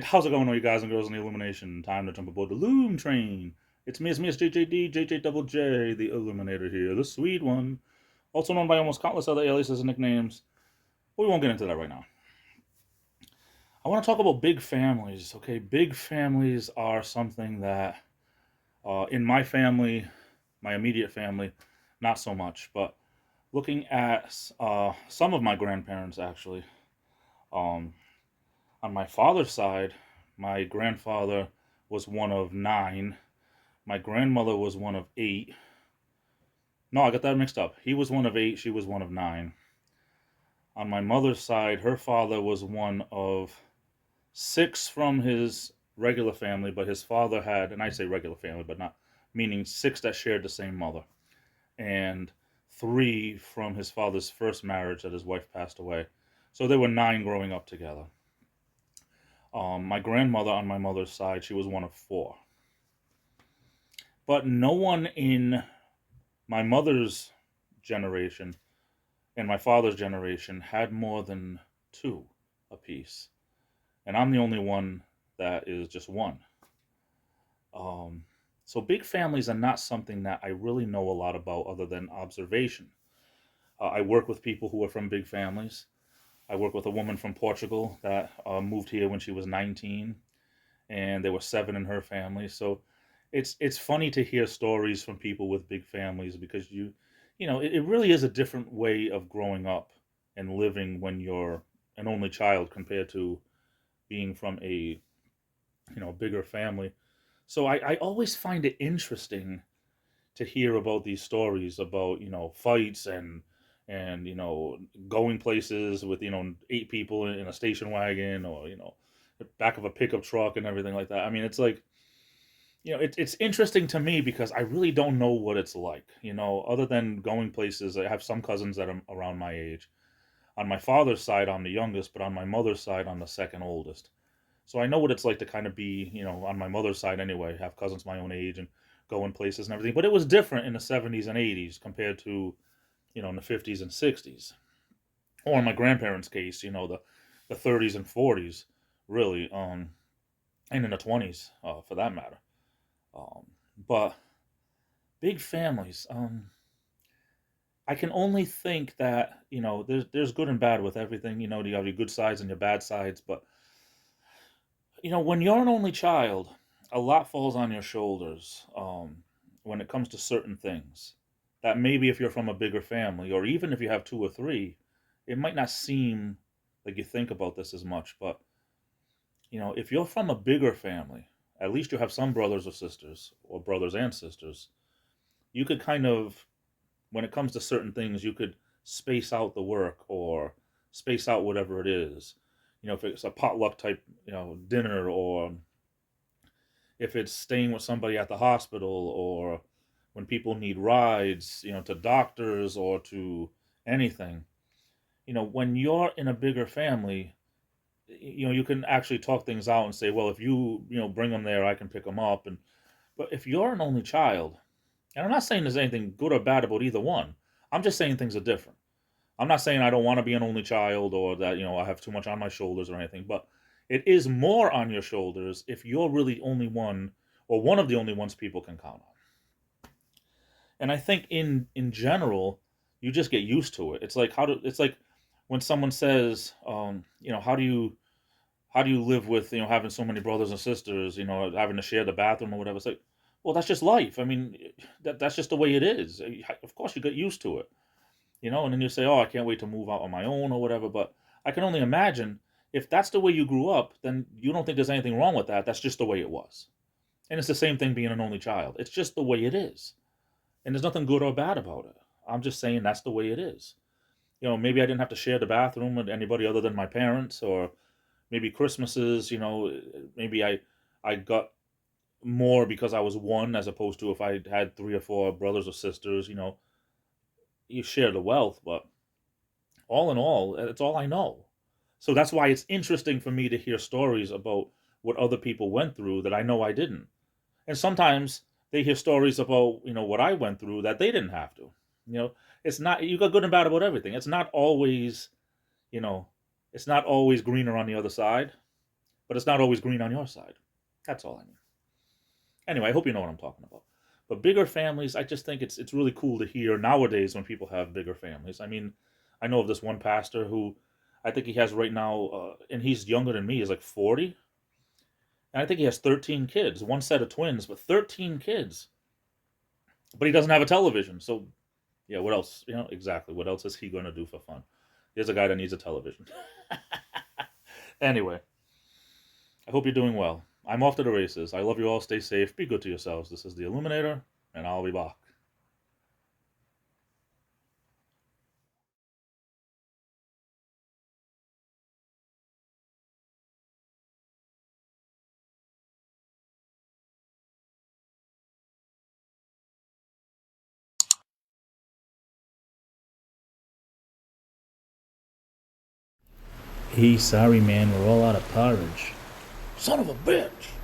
how's it going, all you guys and girls in the Illumination? Time to jump aboard the Loom train. It's JJD, JJ Double J, the Illuminator here, the sweet one. Also known by almost countless other aliases and nicknames. But we won't get into that right now. I want to talk about big families, okay? Big families are something that, in my family, my immediate family, not so much. But looking at some of my grandparents, actually, um, on my father's side, my grandfather was one of nine. My grandmother was one of eight. No, I got that mixed up. He was one of eight, she was one of nine. On my mother's side, her father was one of six from his regular family, but his father had, and I say regular family, but not meaning six that shared the same mother, and three from his father's first marriage that his wife passed away. So there were nine growing up together. My grandmother on my mother's side, she was one of four. But no one in my mother's generation and my father's generation had more than two apiece. And I'm the only one that is just one. Um, so big families are not something that I really know a lot about other than observation. I work with people who are from big families. I work with a woman from Portugal that moved here when she was 19, and there were seven in her family. So it's funny to hear stories from people with big families because it really is a different way of growing up and living when you're an only child compared to being from a bigger family. So I always find it interesting to hear about these stories about fights and going places with eight people in a station wagon or the back of a pickup truck and everything like that. I mean, it's like it's interesting to me because I really don't know what it's like. Other than going places, I have some cousins that are around my age. On my father's side, I'm the youngest, but on my mother's side, I'm the second oldest. So I know what it's like to kind of be, on my mother's side anyway, have cousins my own age and go in places and everything. But it was different in the 70s and 80s compared to, in the 50s and 60s. Or in my grandparents' case, the 30s and 40s, really, and in the 20s, for that matter. Um, but big families, I can only think that, there's good and bad with everything. You have your good sides and your bad sides, but when you're an only child, a lot falls on your shoulders when it comes to certain things. That maybe if you're from a bigger family, or even if you have two or three, it might not seem like you think about this as much. But, if you're from a bigger family, at least you have some brothers or sisters, or brothers and sisters. You could kind of, when it comes to certain things, you could space out the work or space out whatever it is. If it's a potluck type, dinner, or if it's staying with somebody at the hospital, or when people need rides, to doctors or to anything. When you're in a bigger family, you can actually talk things out and say, well, if bring them there, I can pick them up. But if you're an only child, and I'm not saying there's anything good or bad about either one, I'm just saying things are different. I'm not saying I don't want to be an only child or that, I have too much on my shoulders or anything, but it is more on your shoulders if you're really only one or one of the only ones people can count on. And I think in general, you just get used to it. It's like when someone says, how do you live with, having so many brothers and sisters, having to share the bathroom or whatever. It's like, well, that's just life. I mean, that's just the way it is. Of course you get used to it. And then you say, oh, I can't wait to move out on my own or whatever. But I can only imagine if that's the way you grew up, then you don't think there's anything wrong with that. That's just the way it was. And it's the same thing being an only child. It's just the way it is. And there's nothing good or bad about it. I'm just saying that's the way it is. Maybe I didn't have to share the bathroom with anybody other than my parents, or maybe Christmases, maybe I got more because I was one as opposed to if I had three or four brothers or sisters, you share the wealth, but all in all, it's all I know. So that's why it's interesting for me to hear stories about what other people went through that I know I didn't. And sometimes they hear stories about, what I went through that they didn't have to. It's not, you got good and bad about everything. You know, it's not always greener on the other side. but it's not always green on your side. That's all I mean. Anyway, I hope you know what I'm talking about. But bigger families, I just think it's really cool to hear nowadays when people have bigger families. I mean, I know of this one pastor who I think he has right now, and he's younger than me. He's like 40, and I think he has 13 kids, one set of twins, but 13 kids. But he doesn't have a television, so yeah, what else? Exactly. What else is he going to do for fun? Here's a guy that needs a television. Anyway, I hope you're doing well. I'm off to the races. I love you all. Stay safe. Be good to yourselves. This is the Illuminator, and I'll be back. Hey, sorry man, we're all out of porridge. Son of a bitch!